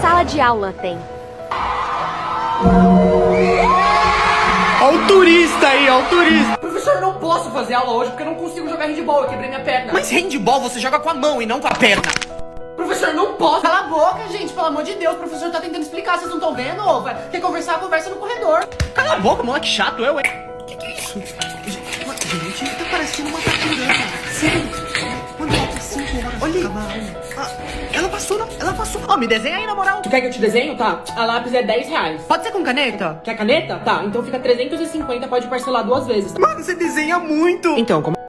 sala de aula tem. Ó o turista aí, ó o turista. Professor, não posso fazer aula hoje porque eu não consigo jogar handball, eu quebrei minha perna. Mas handball você joga com a mão e não com a perna. Professor, não posso. Cala a boca, gente, pelo amor de Deus. O professor tá tentando explicar, vocês não estão vendo? Quer conversar, conversa no corredor. Cala a boca, moleque chato, eu, hein? Que é isso? Gente, tá parecendo uma taturana. Sério? Mano, falta 5 horas. Olha aí. Ela passou, não? Ela passou. Ó, me desenha aí, na moral. Tu quer que eu te desenho? Tá. A lápis é 10 reais. Pode ser com caneta? Quer caneta? Tá, então fica 350, pode parcelar 2 vezes. Mano, você desenha muito. Então, como